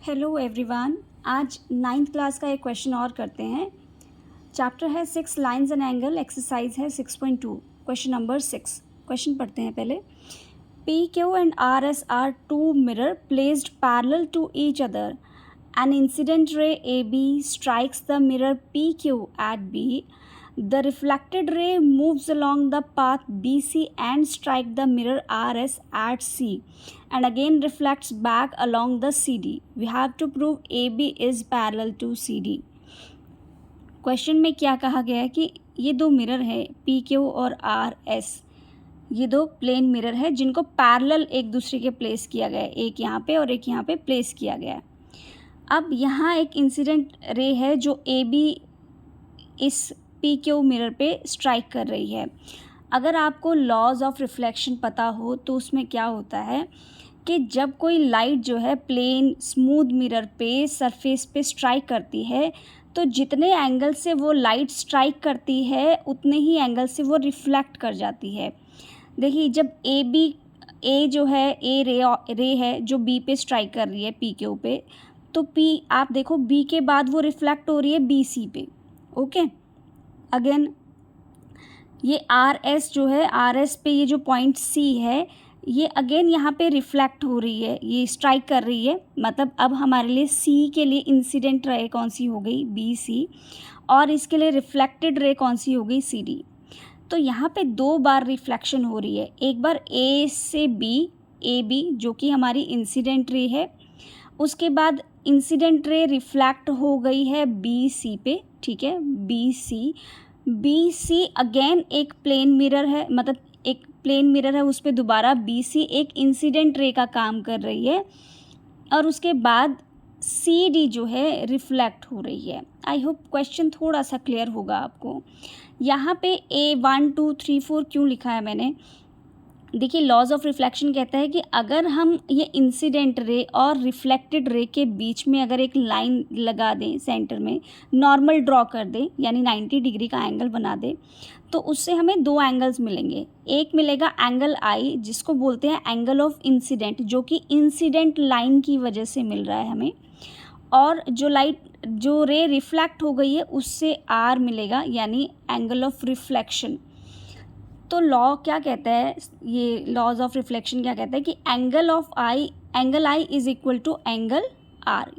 Hello everyone. आज 9th class का एक क्वेश्चन और करते हैं। चैप्टर है 6 लाइन्स एंड एंगल, एक्सरसाइज है 6.2, क्वेश्चन नंबर 6। क्वेश्चन पढ़ते हैं पहले। P Q and R S are two mirror placed parallel to each other. An incident ray AB strikes the mirror PQ at B. The reflected ray moves along the path BC and strikes the mirror RS at C and again reflects back along the CD. We have to prove AB is parallel to CD. Question में क्या कहा गया है कि ये दो mirror है PQ और RS, ये दो प्लेन मिरर है जिनको पैरेलल एक दूसरे के प्लेस किया गया है, एक यहाँ पे और एक यहाँ पे प्लेस किया गया है। अब यहाँ एक इंसिडेंट रे है जो ए बी इस पी क्यू मिरर पे स्ट्राइक कर रही है। अगर आपको लॉज ऑफ रिफ्लेक्शन पता हो तो उसमें क्या होता है कि जब कोई लाइट जो है प्लेन स्मूथ मिरर पे सरफेस पे स्ट्राइक करती है तो जितने एंगल से वो लाइट स्ट्राइक करती है उतने ही एंगल से वो रिफ्लेक्ट कर जाती है। देखिए, जब ए जो है ए रे है जो बी पे स्ट्राइक कर रही है पी क्यू पे, तो P आप देखो B के बाद वो रिफ्लेक्ट हो रही है BC पे। ओके, अगेन ये RS जो है RS पे ये जो पॉइंट C है ये अगेन यहाँ पे रिफ्लेक्ट हो रही है, ये स्ट्राइक कर रही है। मतलब अब हमारे लिए C के लिए इंसिडेंट रे कौन सी हो गई BC, और इसके लिए रिफ्लेक्टेड रे कौन सी हो गई CD। तो यहाँ पे दो बार रिफ्लेक्शन हो रही है, एक बार A से B AB जो कि हमारी इंसिडेंट रे है, उसके बाद इंसिडेंट रे रिफ्लेक्ट हो गई है बी सी पे। ठीक है, बी सी अगेन एक प्लेन मिरर है, मतलब एक प्लेन मिरर है, उस पर दोबारा बी सी एक इंसिडेंट रे का काम कर रही है, और उसके बाद सी डी जो है रिफ्लेक्ट हो रही है। आई होप क्वेश्चन थोड़ा सा क्लियर होगा आपको। यहाँ पे A 1 2 3 4 क्यों लिखा है मैंने, देखिए लॉज ऑफ रिफ्लेक्शन कहता है कि अगर हम ये इंसिडेंट रे और रिफ्लेक्टेड रे के बीच में अगर एक लाइन लगा दें, सेंटर में नॉर्मल ड्रॉ कर दें, यानी 90 डिग्री का एंगल बना दें, तो उससे हमें दो एंगल्स मिलेंगे। एक मिलेगा एंगल आई जिसको बोलते हैं एंगल ऑफ इंसिडेंट, जो कि इंसिडेंट लाइन की वजह से मिल रहा है हमें, और जो रे रिफ्लेक्ट हो गई है उससे आर मिलेगा, यानी एंगल ऑफ रिफ्लेक्शन। तो लॉ क्या कहता है, ये लॉज ऑफ रिफ्लेक्शन क्या कहता है कि angle I is equal to angle R.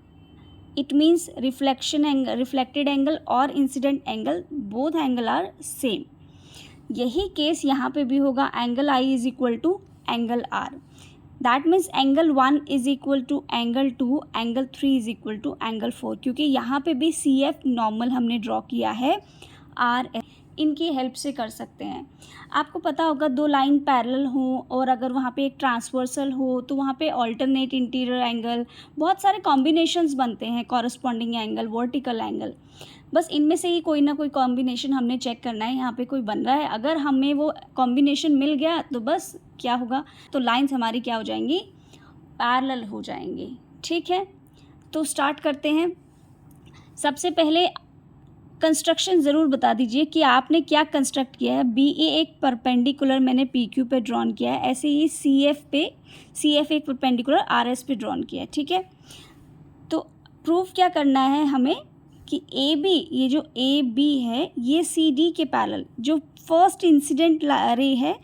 It means reflected angle और incident angle, both angle are same. यही केस यहाँ पे भी होगा, angle I is equal to angle R. That means angle 1 is equal to angle 2, angle 3 is equal to angle 4, क्योंकि यहाँ पे भी सी एफ नॉर्मल हमने ड्रॉ किया है, आर इनकी हेल्प से कर सकते हैं। आपको पता होगा दो लाइन पैरेलल हो और अगर वहाँ पे एक ट्रांसवर्सल हो तो वहाँ पे ऑल्टरनेट इंटीरियर एंगल, बहुत सारे कॉम्बिनेशंस बनते हैं, कॉरस्पॉन्डिंग एंगल, वर्टिकल एंगल। बस इनमें से ही कोई ना कोई कॉम्बिनेशन हमने चेक करना है, यहाँ पे कोई बन रहा है, अगर हमें वो कॉम्बिनेशन मिल गया तो बस क्या होगा, तो लाइन्स हमारी क्या हो जाएंगी, पैरेलल हो जाएंगी। ठीक है, तो स्टार्ट करते हैं। सबसे पहले कंस्ट्रक्शन ज़रूर बता दीजिए कि आपने क्या कंस्ट्रक्ट किया है। बी ए एक परपेंडिकुलर मैंने पी क्यू पे ड्रॉन किया है, ऐसे ही सी एफ एक परपेंडिकुलर आर एस पे ड्रॉन किया है। ठीक है, तो प्रूफ क्या करना है हमें कि ए बी, ये जो ए बी है ये सी डी के पैरेलल, जो फर्स्ट इंसिडेंट रे है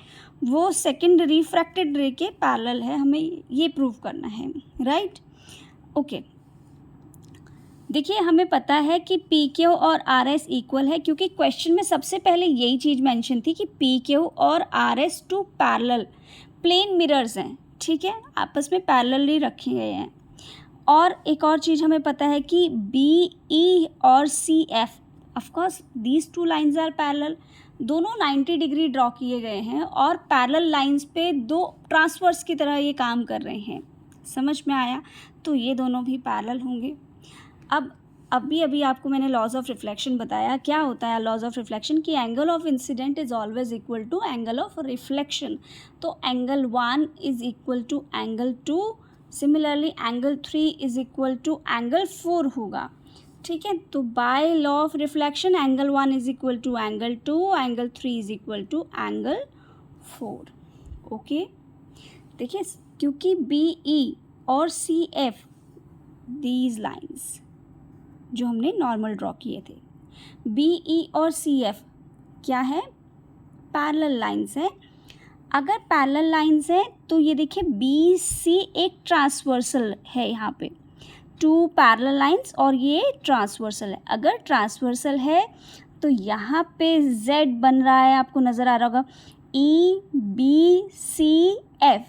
वो सेकेंड रिफ्रैक्टेड रे के पैरेलल है, हमें ये प्रूफ करना है। Right, okay. देखिए, हमें पता है कि पी क्यू और आर एस इक्वल है, क्योंकि क्वेश्चन में सबसे पहले यही चीज़ मेंशन थी कि पी क्यू और R S two parallel plane mirrors हैं। ठीक है, आपस में पैरेलली रखे गए हैं। और एक और चीज़ हमें पता है कि बी ई और C F, of course these two lines are parallel, दोनों 90 डिग्री ड्रॉ किए गए हैं और पैरेलल लाइन्स पे दो ट्रांसवर्स की तरह ये काम कर रहे हैं। समझ में आया, तो ये दोनों भी पैरेलल होंगे। अब अभी आपको मैंने लॉज ऑफ रिफ्लेक्शन बताया। क्या होता है लॉज ऑफ रिफ्लेक्शन, कि angle of incidence is always equal to angle of reflection. तो angle 1 is equal to angle 2, similarly angle 3 is equal to angle 4 होगा। ठीक है, तो by law of reflection angle 1 is equal to angle 2, angle 3 is equal to angle 4। Okay, देखिए क्योंकि B E और C F these lines जो हमने normal draw किए थे। बी ई और सी एफ क्या है, पैरेलल लाइंस है। अगर पैरेलल लाइंस है तो ये देखिए बी सी एक ट्रांसवर्सल है, यहाँ पे 2 पैरेलल लाइंस और ये ट्रांसवर्सल है। अगर ट्रांसवर्सल है तो यहाँ पे Z बन रहा है, आपको नज़र आ रहा होगा, E B C F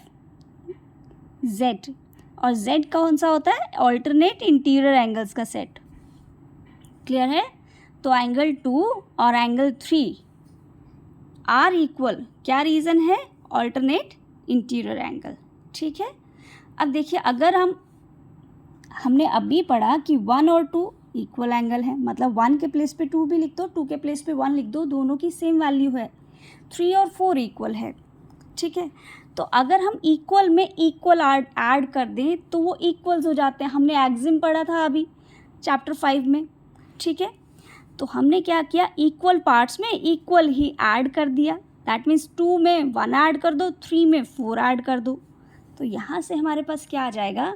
Z, और Z कौन सा होता है, ऑल्टरनेट इंटीरियर एंगल्स का सेट। क्लियर है? तो एंगल 2 और एंगल 3 आर इक्वल, क्या रीज़न है, ऑल्टरनेट इंटीरियर एंगल। ठीक है, अब देखिए अगर हमने अभी पढ़ा कि 1 और 2 इक्वल एंगल है, मतलब 1 के प्लेस पे 2 भी लिख दो, 2 के प्लेस पे 1 लिख दो, दोनों की सेम वैल्यू है। 3 और 4 इक्वल है। ठीक है, तो अगर हम इक्वल में इक्वल ऐड कर दें तो वो इक्वल्स हो जाते हैं। हमने एक्सिम पढ़ा था अभी चैप्टर 5 में। ठीक है, तो हमने क्या किया, इक्वल पार्ट्स में इक्वल ही ऐड कर दिया। दैट मीन्स 2 में 1 ऐड कर दो, 3 में 4 ऐड कर दो। तो यहाँ से हमारे पास क्या आ जाएगा,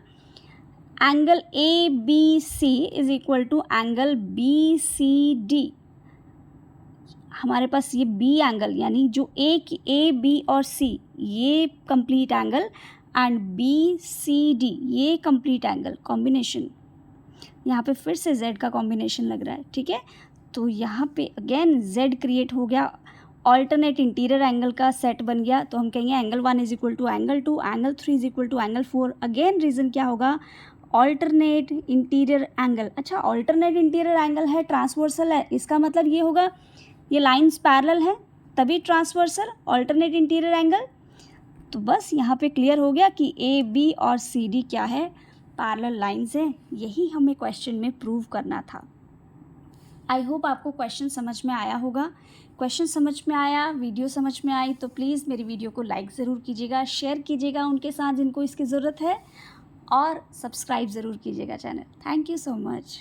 angle A B C is equal to angle B C D. हमारे पास ये बी एंगल यानी जो ए बी और सी ये complete angle and B C D ये कंप्लीट एंगल कॉम्बिनेशन, यहाँ पे फिर से Z का कॉम्बिनेशन लग रहा है। ठीक है, तो यहाँ पे अगेन Z क्रिएट हो गया, ऑल्टरनेट इंटीरियर एंगल का सेट बन गया। तो हम कहेंगे angle 1 is equal to angle 2, angle 3 is equal to angle 4। Again reason क्या होगा, ऑल्टरनेट इंटीरियर एंगल। अच्छा, ऑल्टरनेट इंटीरियर एंगल है, ट्रांसवर्सल है, इसका मतलब ये होगा ये लाइंस पैरेलल है तभी ट्रांसवर्सल ऑल्टरनेट इंटीरियर एंगल। तो बस यहाँ पे क्लियर हो गया कि ए बी और सी डी क्या है, पैरेलल लाइंस है। यही हमें क्वेश्चन में प्रूव करना था। आई होप आपको क्वेश्चन समझ में आया होगा। क्वेश्चन समझ में आया, वीडियो समझ में आई तो प्लीज़ मेरी वीडियो को लाइक ज़रूर कीजिएगा, शेयर कीजिएगा उनके साथ जिनको इसकी ज़रूरत है, और सब्सक्राइब ज़रूर कीजिएगा channel. Thank you so much.